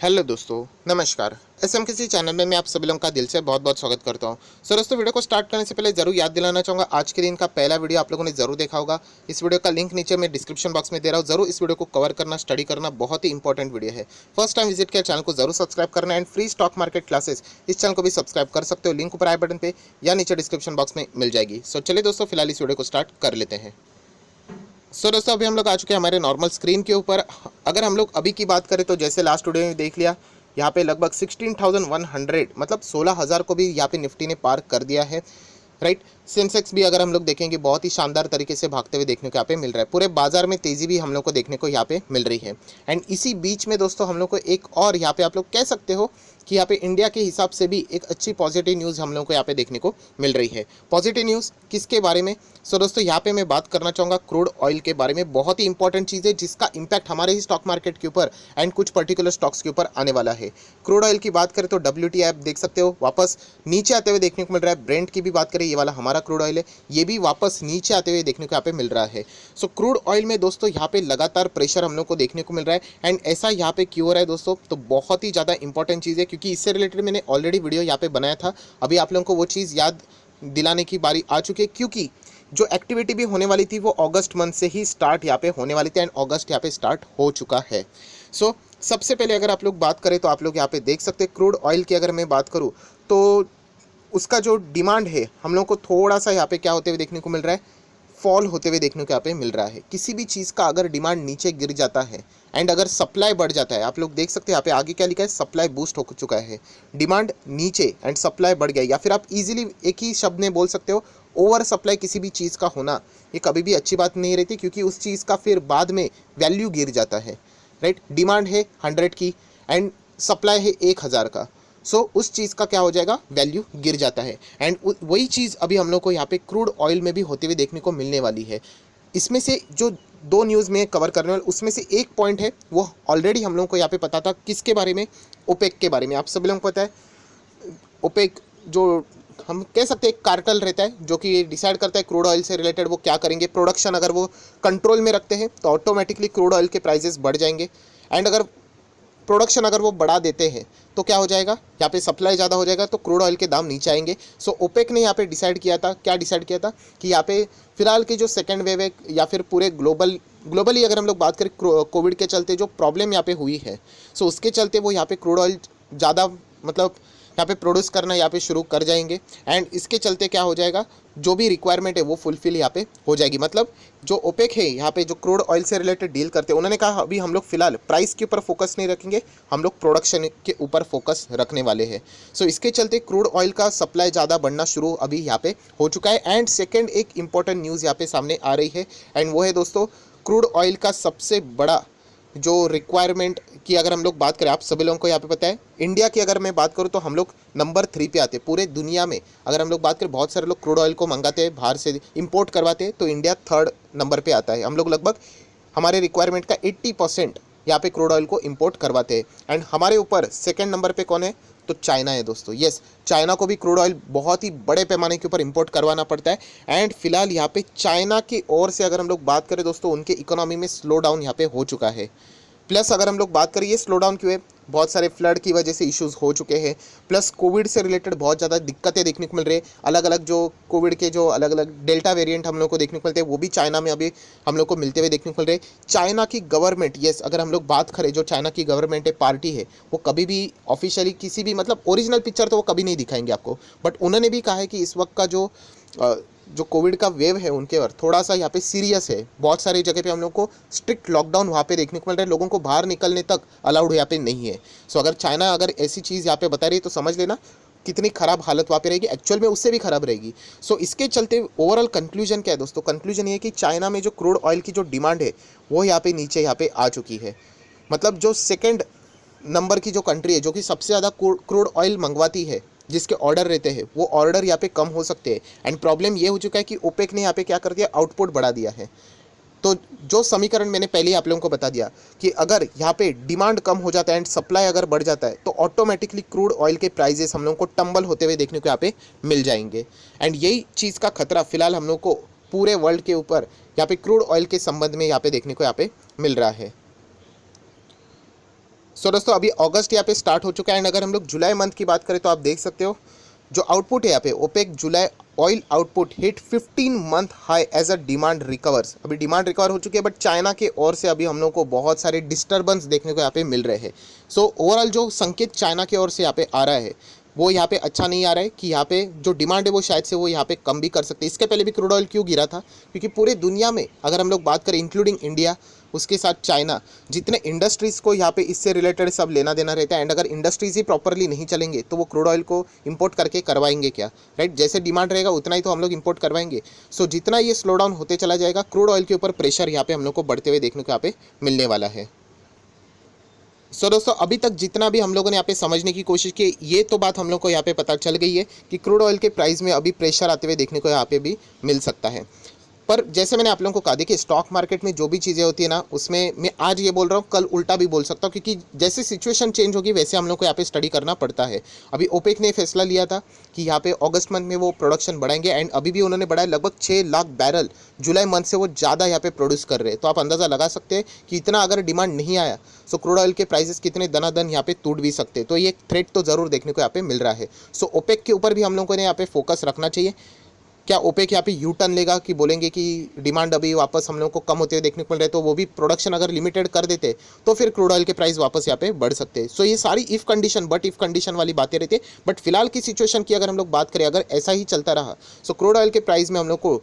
Hello दोस्तों, नमस्कार। SMKC channel में मैं आप सभी लोगों का दिल से बहुत बहुत स्वागत करता हूं। सो दोस्तों, वीडियो को स्टार्ट करने से पहले ज़रूर याद दिलाना चाहूँगा, आज के दिन का पहला वीडियो आप लोगों ने ज़रूर देखा होगा। इस वीडियो का लिंक नीचे मैं डिस्क्रिप्शन बॉक्स में दे रहा हूँ। ज़रूर इस वीडियो को कवर करना, स्टडी करना बहुत ही इंपॉर्टेंट वीडियो है। फर्स्ट टाइम विजिट किया चैनल को ज़रूर सब्सक्राइब करना and free stock market classes इस चैनल को भी सब्सक्राइब कर सकते हो। लिंक ऊपर आई बटन पे या नीचे डिस्क्रिप्शन बॉक्स में मिल जाएगी। सो चलिए दोस्तों, फिलहाल इस वीडियो को स्टार्ट कर लेते हैं। दोस्तों, अभी हम लोग आ चुके हैं हमारे नॉर्मल स्क्रीन के ऊपर। अगर हम लोग अभी की बात करें तो जैसे लास्ट वीडियो में देख लिया, यहाँ पे लगभग 16,100 मतलब 16,000 को भी यहाँ पे निफ्टी ने पार कर दिया है। राइट, सेंसेक्स भी अगर हम लोग देखेंगे बहुत ही शानदार तरीके से भागते हुए देखने को यहाँ पे मिल रहा है। पूरे बाजार में तेजी भी हम लोग को देखने को यहाँ पे मिल रही है। एंड इसी बीच में दोस्तों हम लोग को एक और यहाँ पे आप लोग कह सकते हो कि यहाँ पे इंडिया के हिसाब से भी एक अच्छी पॉजिटिव न्यूज़ हम लोग को यहाँ पे देखने को मिल रही है। पॉजिटिव न्यूज़ किसके बारे में? सो दोस्तों, यहाँ पे मैं बात करना चाहूँगा क्रूड ऑयल के बारे में। बहुत ही इंपॉर्टेंट चीज़ है जिसका इम्पैक्ट हमारे ही स्टॉक मार्केट के ऊपर एंड कुछ पर्टिकुलर स्टॉक्स के ऊपर आने वाला है। क्रूड ऑयल की बात करें तो WTI आप देख सकते हो वापस नीचे आते हुए देखने को मिल रहा है। ब्रेंट की भी बात करें, ये वाला हमारा क्रूड ऑयल है, ये भी वापस नीचे आते हुए देखने को यहाँ पे मिल रहा है। सो क्रूड ऑयल में दोस्तों यहाँ पे लगातार प्रेशर हम लोग को देखने को मिल रहा है। एंड ऐसा यहाँ पे क्यों हो रहा है दोस्तों? तो बहुत ही ज़्यादा इंपॉर्टेंट चीज़ है, क्योंकि इससे रिलेटेड मैंने ऑलरेडी वीडियो यहाँ पे बनाया था। अभी आप लोगों को वो चीज़ याद दिलाने की बारी आ चुकी है, क्योंकि जो एक्टिविटी भी होने वाली थी वो अगस्त मंथ से ही स्टार्ट यहाँ पे होने वाली थी एंड अगस्त यहाँ पे स्टार्ट हो चुका है। सो सबसे पहले अगर आप लोग बात करें तो आप लोग यहाँ पे देख सकते हैं क्रूड ऑयल की अगर मैं बात करूँ तो उसका जो डिमांड है हम लोग को थोड़ा सा यहाँ पे क्या होते हुए देखने को मिल रहा है, फॉल होते हुए देखने को यहाँ पे मिल रहा है। किसी भी चीज़ का अगर डिमांड नीचे गिर जाता है एंड अगर सप्लाई बढ़ जाता है, आप लोग देख सकते हैं यहाँ पे आगे क्या लिखा है, सप्लाई बूस्ट हो चुका है। डिमांड नीचे एंड सप्लाई बढ़ गया, या फिर आप इजीली एक ही शब्द में बोल सकते हो, ओवर सप्लाई किसी भी चीज़ का होना ये कभी भी अच्छी बात नहीं रहती, क्योंकि उस चीज़ का फिर बाद में वैल्यू गिर जाता है। राइट, डिमांड है 100 की एंड सप्लाई है 1,000 का, सो उस चीज़ का क्या हो जाएगा, वैल्यू गिर जाता है। एंड वही चीज़ अभी हम लोग को यहाँ पे क्रूड ऑयल में भी होते हुए देखने को मिलने वाली है। इसमें से जो दो न्यूज़ में कवर करने वाले, उसमें से एक पॉइंट है वो ऑलरेडी हम लोगों को यहाँ पे पता था, किसके बारे में, ओपेक के बारे में। आप सभी लोगों को पता है ओपेक जो हम कह सकते हैं एक कार्टेल रहता है जो कि डिसाइड करता है क्रूड ऑयल से रिलेटेड वो क्या करेंगे। प्रोडक्शन अगर वो कंट्रोल में रखते हैं तो ऑटोमेटिकली क्रूड ऑयल के प्राइजेस बढ़ जाएंगे, एंड अगर प्रोडक्शन अगर वो बढ़ा देते हैं तो क्या हो जाएगा, यहाँ पे सप्लाई ज़्यादा हो जाएगा तो क्रूड ऑयल के दाम नीचे आएंगे। सो ओपेक ने यहाँ पे डिसाइड किया था, क्या डिसाइड किया था कि यहाँ पे फिलहाल की जो सेकेंड वेव है या फिर पूरे ग्लोबली अगर हम लोग बात करें कोविड के चलते जो प्रॉब्लम यहाँ पे हुई है, सो उसके चलते वो यहाँ पे क्रूड ऑयल ज़्यादा मतलब यहाँ पे प्रोड्यूस करना यहाँ पे शुरू कर जाएंगे। एंड इसके चलते क्या हो जाएगा, जो भी रिक्वायरमेंट है वो फुलफिल यहाँ पे हो जाएगी। मतलब जो ओपेक है यहाँ पे जो क्रूड ऑयल से रिलेटेड डील करते हैं, उन्होंने कहा अभी हम लोग फिलहाल प्राइस के ऊपर फोकस नहीं रखेंगे, हम लोग प्रोडक्शन के ऊपर फोकस रखने वाले हैं। सो इसके चलते क्रूड ऑयल का सप्लाई ज़्यादा बढ़ना शुरू अभी यहाँ पे हो चुका है। एंड सेकेंड एक इंपॉर्टेंट न्यूज़ यहाँ पे सामने आ रही है, एंड वो है दोस्तों क्रूड ऑयल का सबसे बड़ा जो रिक्वायरमेंट की अगर हम लोग बात करें, आप सभी लोगों को यहाँ पे पता है, इंडिया की अगर मैं बात करूँ तो हम लोग नंबर 3 पे आते हैं पूरे दुनिया में। अगर हम लोग बात करें, बहुत सारे लोग क्रूड ऑयल को मंगाते हैं बाहर से, इंपोर्ट करवाते हैं, तो इंडिया 3rd नंबर पे आता है। हम लोग लगभग हमारे रिक्वायरमेंट का 80% यहाँ पे क्रूड ऑयल को इंपोर्ट करवाते हैं। एंड हमारे ऊपर सेकेंड नंबर पे कौन है, तो चाइना है दोस्तों। यस, चाइना को भी क्रूड ऑयल बहुत ही बड़े पैमाने के ऊपर इंपोर्ट करवाना पड़ता है। एंड फिलहाल यहाँ पे चाइना की ओर से अगर हम लोग बात करें दोस्तों, उनके इकोनॉमी में स्लो डाउन यहाँ पे हो चुका है। प्लस अगर हम लोग बात करें ये स्लो डाउन क्यों है, बहुत सारे फ्लड की वजह से इश्यूज हो चुके हैं, प्लस कोविड से रिलेटेड बहुत ज़्यादा दिक्कतें देखने को मिल रही है। अलग अलग जो कोविड के जो अलग अलग डेल्टा वेरिएंट हम लोग को देखने को मिलते हैं, वो भी चाइना में अभी हम लोग को मिलते हुए देखने को मिल रहे हैं। चाइना की गवर्नमेंट, यस अगर हम लोग बात करें, जो चाइना की गवर्नमेंट है, पार्टी है, वो कभी भी ऑफिशियली किसी भी मतलब ओरिजिनल पिक्चर तो वो कभी नहीं दिखाएंगे आपको, बट उन्होंने भी कहा है कि इस वक्त का जो कोविड का वेव है उनके ऊपर थोड़ा सा यहाँ पे सीरियस है। बहुत सारी जगह पे हम लोग को स्ट्रिक्ट लॉकडाउन वहाँ पे देखने को मिल रहा है, लोगों को बाहर निकलने तक अलाउड यहाँ पे नहीं है। सो अगर चाइना अगर ऐसी चीज़ यहाँ पे बता रही है तो समझ लेना कितनी ख़राब हालत वहाँ पे रहेगी, एक्चुअल में उससे भी ख़राब रहेगी। सो इसके चलते ओवरऑल कंक्लूजन क्या है दोस्तों, कंक्लूजन ये है कि चाइना में जो क्रूड ऑयल की जो डिमांड है वो यहाँ पे नीचे यहाँ पे आ चुकी है। मतलब जो सेकेंड नंबर की जो कंट्री है जो कि सबसे ज़्यादा क्रूड ऑयल मंगवाती है, जिसके ऑर्डर रहते हैं, वो ऑर्डर यहाँ पे कम हो सकते हैं। एंड प्रॉब्लम ये हो चुका है कि ओपेक ने यहाँ पे क्या कर दिया, आउटपुट बढ़ा दिया है। तो जो समीकरण मैंने पहले ही आप लोगों को बता दिया कि अगर यहाँ पे डिमांड कम हो जाता है एंड सप्लाई अगर बढ़ जाता है तो ऑटोमेटिकली क्रूड ऑयल के प्राइजेस हम लोगों को टंबल होते हुए देखने को यहाँ पे मिल जाएंगे। एंड यही चीज़ का खतरा फिलहाल हम लोग को पूरे वर्ल्ड के ऊपर यहाँ पे क्रूड ऑयल के संबंध में यहाँ पे देखने को यहाँ पे मिल रहा है। सो दोस्तों अभी अगस्त यहाँ पे स्टार्ट हो चुका है एंड अगर हम लोग जुलाई मंथ की बात करें तो आप देख सकते हो जो आउटपुट है यहाँ पे OPEC July oil output hit 15 month high as a demand recovers. अभी डिमांड रिकवर हो चुकी है बट चाइना के ओर से अभी हम लोग को बहुत सारे डिस्टर्बेंस देखने को यहाँ पे मिल रहे हैं। सो ओवरऑल जो संकेत चाइना की ओर से यहाँ पे आ रहा है वो यहाँ पे अच्छा नहीं आ रहा है कि यहाँ पे जो डिमांड है वो शायद से वो यहाँ पे कम भी कर सकते हैं। इसके पहले भी क्रूड ऑयल क्यों गिरा था, क्योंकि पूरे दुनिया में अगर हम लोग बात करें इंक्लूडिंग इंडिया उसके साथ चाइना, जितने इंडस्ट्रीज़ को यहाँ पे इससे रिलेटेड सब लेना देना रहता है एंड अगर इंडस्ट्रीज ही प्रॉपरली नहीं चलेंगे तो वो क्रूड ऑयल को इंपोर्ट करके करवाएंगे क्या, राइट। जैसे डिमांड रहेगा उतना ही तो हम लोग इंपोर्ट करवाएंगे। सो जितना ये स्लो डाउन होते चला जाएगा क्रूड ऑयल के ऊपर प्रेशर यहाँ पे हम लोग को बढ़ते हुए देखने को यहाँ पे मिलने वाला है। सो दोस्तों अभी तक जितना भी हम लोगों ने यहाँ पे समझने की कोशिश की ये तो बात हम लोग को यहाँ पे पता चल गई है कि क्रूड ऑयल के प्राइस में अभी प्रेशर आते हुए देखने को यहाँ पे भी मिल सकता है। पर जैसे मैंने आप लोगों को कहा, देखिए स्टॉक मार्केट में जो भी चीज़ें होती है ना उसमें मैं आज ये बोल रहा हूँ कल उल्टा भी बोल सकता हूँ, क्योंकि जैसे सिचुएशन चेंज होगी वैसे हम लोग को यहाँ पे स्टडी करना पड़ता है। अभी ओपेक ने फैसला लिया था कि यहाँ पे अगस्त मंथ में वो प्रोडक्शन बढ़ाएंगे एंड अभी भी उन्होंने बढ़ाया लगभग 6 लाख बैरल जुलाई मंथ से वो ज़्यादा यहाँ पे प्रोड्यूस कर रहे हैं। तो आप अंदाज़ा लगा सकते हैं कि इतना अगर डिमांड नहीं आया तो क्रूड ऑयल के प्राइसेस कितने दनादन यहाँ पे टूट भी सकते हैं। तो ये एक थ्रेट तो ज़रूर देखने को यहाँ पे मिल रहा है। सो ओपेक के ऊपर भी हम लोगों ने यहाँ पे फोकस रखना चाहिए। क्या ओपेक यहाँ पे यू टर्न लेगा कि बोलेंगे कि डिमांड अभी वापस हम लोग को कम होते हुए देखने को मिल रहे तो वो भी प्रोडक्शन अगर लिमिटेड कर देते तो फिर क्रूड ऑयल के प्राइस वापस यहाँ पे बढ़ सकते हैं। सो ये सारी if condition but if condition वाली बातें रहती है। बट फिलहाल की सिचुएशन की अगर हम लोग बात करें, अगर ऐसा ही चलता रहा सो क्रूड ऑयल के प्राइस में हम लोग को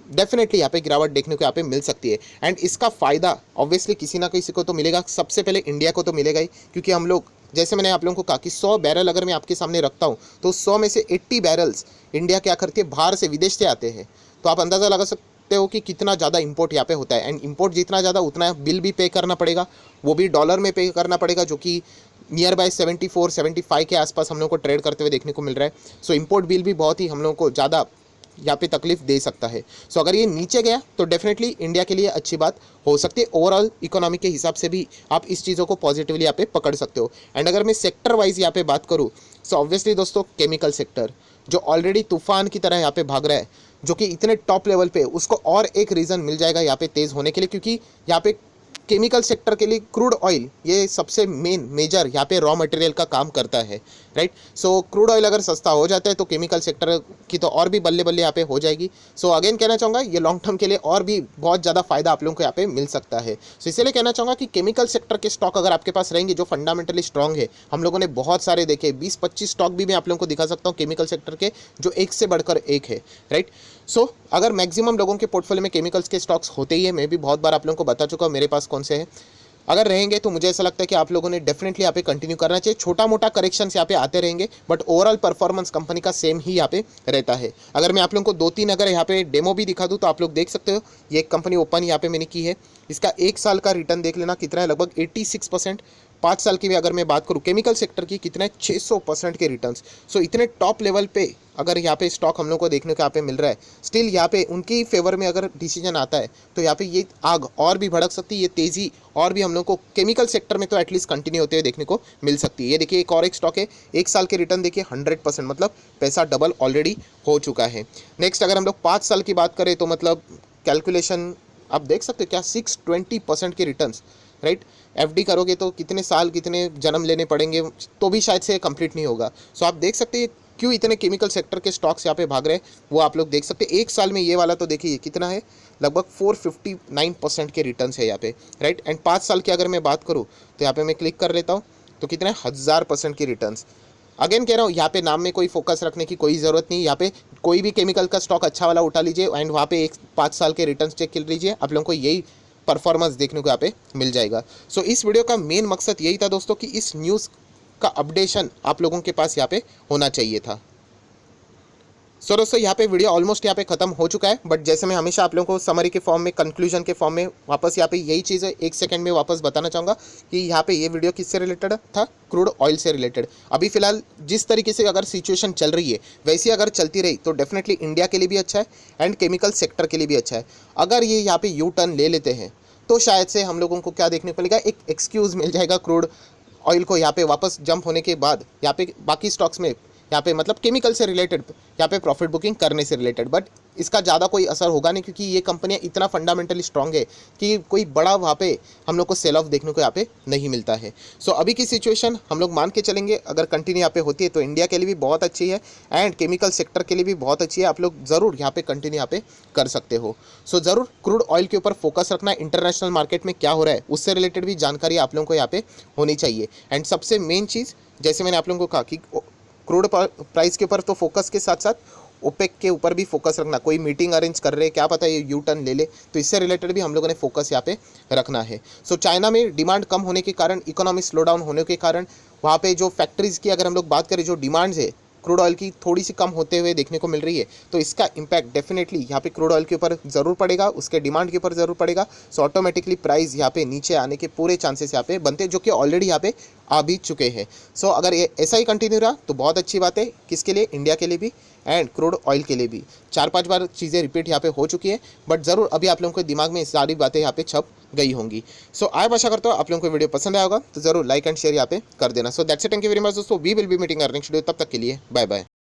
डेफिनेटली यहाँ पे गिरावट देखने को यहाँ पे मिल सकती है एंड इसका फ़ायदा ऑब्वियसली किसी ना किसी को तो मिलेगा। सबसे पहले इंडिया को तो मिलेगा ही, क्योंकि हम लोग जैसे मैंने आप लोगों को कहा कि 100 बैरल अगर मैं आपके सामने रखता हूँ तो 100 में से 80 बैरल्स इंडिया क्या करती है बाहर से विदेश से आते हैं। तो आप अंदाज़ा लगा सकते हो कि कितना ज़्यादा इंपोर्ट यहाँ पे होता है एंड इंपोर्ट जितना ज़्यादा उतना बिल भी पे करना पड़ेगा, वो भी डॉलर में पे करना पड़ेगा, जो कि नियर बाय 74-75 के आसपास हम लोग को ट्रेड करते हुए देखने को मिल रहा है। सो इंपोर्ट बिल भी बहुत ही हम लोग को ज़्यादा यहाँ पे तकलीफ दे सकता है। सो अगर ये नीचे गया तो डेफिनेटली इंडिया के लिए अच्छी बात हो सकती है। ओवरऑल इकोनॉमी के हिसाब से भी आप इस चीज़ों को पॉजिटिवली यहाँ पे पकड़ सकते हो। एंड अगर मैं सेक्टर वाइज यहाँ पे बात करूँ सो ऑब्वियसली दोस्तों केमिकल सेक्टर जो ऑलरेडी तूफान की तरह यहाँ पे भाग रहा है, जो कि इतने टॉप लेवल पे, उसको और एक रीज़न मिल जाएगा यहाँ पे तेज़ होने के लिए, क्योंकि यहाँ पे केमिकल सेक्टर के लिए क्रूड ऑयल ये सबसे मेजर यहाँ पे रॉ मटेरियल का काम करता है, राइट। सो क्रूड ऑयल अगर सस्ता हो जाता है तो केमिकल सेक्टर की तो और भी बल्ले बल्ले यहाँ पे हो जाएगी। सो अगेन कहना चाहूँगा ये लॉन्ग टर्म के लिए और भी बहुत ज़्यादा फायदा आप लोगों को यहाँ पे मिल सकता है। सो इसलिए कहना चाहूँगा कि केमिकल सेक्टर के स्टॉक अगर आपके पास रहेंगे जो फंडामेंटली स्ट्रॉन्ग है, हम लोगों ने बहुत सारे देखे, 20-25 स्टॉक भी मैं आप लोगों को दिखा सकता हूँ केमिकल सेक्टर के जो एक से बढ़कर एक है, राइट। सो अगर मैक्सिमम लोगों के पोर्टफोलियो में केमिकल्स के स्टॉक्स होते ही है, मैं भी बहुत बार आप लोगों को बता चुका हूँ मेरे पास कौन से हैं, अगर रहेंगे तो मुझे ऐसा लगता है कि आप लोगों ने डेफिनेटली यहाँ पे कंटिन्यू करना चाहिए। छोटा मोटा करेक्शंस यहाँ पे आते रहेंगे बट ओवरऑल परफॉर्मेंस कंपनी का सेम ही यहाँ पे रहता है। अगर मैं आप लोगों को 2-3 अगर यहाँ पे डेमो भी दिखा दूँ तो आप लोग देख सकते हो। ये एक कंपनी ओपन यहाँ पे मैंने की है, इसका 1 साल का रिटर्न देख लेना कितना है, लगभग 86%। 5 साल की भी अगर मैं बात करूँ केमिकल सेक्टर की कितना है, 600% के रिटर्न्स। सो इतने टॉप लेवल पे अगर यहाँ पे स्टॉक हम लोग को देखने को यहाँ पे मिल रहा है, स्टिल यहाँ पे उनकी फेवर में अगर डिसीजन आता है तो यहाँ पे ये आग और भी भड़क सकती है, ये तेज़ी और भी हम लोग को केमिकल सेक्टर में तो एटलीस्ट कंटिन्यू होते हुए देखने को मिल सकती है। ये देखिए एक और एक स्टॉक है, 1 साल के रिटर्न देखिए 100%, मतलब पैसा डबल ऑलरेडी हो चुका है। नेक्स्ट अगर हम लोग 5 साल की बात करें तो मतलब कैलकुलेशन आप देख सकते हो क्या, 620% के रिटर्न्स, राइट। एफडी करोगे तो कितने साल कितने जन्म लेने पड़ेंगे तो भी शायद से कंप्लीट नहीं होगा। सो आप देख सकते हैं क्यों इतने केमिकल सेक्टर के स्टॉक्स यहाँ पे भाग रहे हैं, वो आप लोग देख सकते हैं। 1 साल में ये वाला तो देखिए कितना है, लगभग 459% के रिटर्न्स है यहाँ पे, राइट। एंड 5 साल की अगर मैं बात करूँ तो यहाँ पे मैं क्लिक कर लेता हूँ तो कितना है, 1000% की रिटर्न्स। अगेन कह रहा हूँ यहाँ पे नाम में कोई फोकस रखने की कोई ज़रूरत नहीं, यहाँ पे कोई भी केमिकल का स्टॉक अच्छा वाला उठा लीजिए एंड वहाँ पे 5 साल के रिटर्न्स चेक कर लीजिए, आप लोगों को यही परफॉर्मेंस देखने को यहाँ पे मिल जाएगा। सो इस वीडियो का मेन मकसद यही था दोस्तों कि इस न्यूज़ का अपडेशन आप लोगों के पास यहाँ पे होना चाहिए था। सो दोस्तों यहाँ पे वीडियो ऑलमोस्ट यहाँ पे खत्म हो चुका है, बट जैसे मैं हमेशा आप लोगों को समरी के फॉर्म में, कंक्लूजन के फॉर्म में वापस यहाँ पे यही चीज़ है 1 सेकंड में वापस बताना चाहूँगा कि यहाँ पे ये वीडियो किससे रिलेटेड था, क्रूड ऑयल से रिलेटेड। अभी फिलहाल जिस तरीके से अगर सिचुएशन चल रही है वैसी अगर चलती रही तो डेफिनेटली इंडिया के लिए भी अच्छा है एंड केमिकल सेक्टर के लिए भी अच्छा है। अगर ये यहाँ पे यू टर्न ले लेते हैं तो शायद से हम लोगों को क्या देखने को मिलेगा, एक एक्सक्यूज़ मिल जाएगा क्रूड ऑयल को यहाँ पे वापस जंप होने के बाद यहाँ पे बाकी स्टॉक्स में यहाँ पे मतलब केमिकल से रिलेटेड यहाँ पे प्रॉफिट बुकिंग करने से रिलेटेड, बट इसका ज़्यादा कोई असर होगा नहीं क्योंकि ये कंपनियाँ इतना फंडामेंटली स्ट्रांग है कि कोई बड़ा वहाँ पे हम लोग को सेल ऑफ देखने को यहाँ पे नहीं मिलता है। सो अभी की सिचुएशन हम लोग मान के चलेंगे अगर कंटिन्यू यहाँ पे होती है तो इंडिया के लिए भी बहुत अच्छी है एंड केमिकल सेक्टर के लिए भी बहुत अच्छी है। आप लोग ज़रूर यहाँ पे कंटिन्यू यहाँ पे कर सकते हो। सो ज़रूर क्रूड ऑयल के ऊपर फोकस रखना, इंटरनेशनल मार्केट में क्या हो रहा है उससे रिलेटेड भी जानकारी आप लोगों को यहाँ पे होनी चाहिए। एंड सबसे मेन चीज़ जैसे मैंने आप लोगों को कहा कि क्रूड प्राइस के ऊपर तो फोकस के साथ साथ ओपेक के ऊपर भी फोकस रखना। कोई मीटिंग अरेंज कर रहे हैं, क्या पता ये यू टर्न ले ले, तो इससे रिलेटेड भी हम लोगों ने फोकस यहाँ पे रखना है। सो चाइना में डिमांड कम होने के कारण, इकोनॉमिक स्लो डाउन होने के कारण वहाँ पे जो फैक्ट्रीज़ की अगर हम लोग बात करें, जो डिमांड्स है क्रूड ऑयल की थोड़ी सी कम होते हुए देखने को मिल रही है, तो इसका इम्पैक्ट डेफिनेटली यहाँ पे क्रूड ऑयल के ऊपर ज़रूर पड़ेगा, उसके डिमांड के ऊपर ज़रूर पड़ेगा। सो ऑटोमेटिकली प्राइस यहाँ पे नीचे आने के पूरे चांसेस यहाँ पे बनते हैं, जो कि ऑलरेडी यहाँ पे आ भी चुके हैं। सो अगर ये ऐसा ही कंटिन्यू रहा तो बहुत अच्छी बात है, किसके लिए, इंडिया के लिए भी एंड क्रूड ऑयल के लिए भी। 4-5 बार चीज़ें रिपीट यहाँ पे हो चुकी है, बट ज़रूर अभी आप लोगों के दिमाग में सारी बातें यहाँ पे छप गई होंगी। सो आप आशा करता हूँ आप लोगों को वीडियो पसंद आया होगा, तो ज़रूर लाइक एंड शेयर यहाँ पे कर देना। So that's it, thank you very much दोस्तों, we will be meeting next video, तब तक के लिए बाय बाय।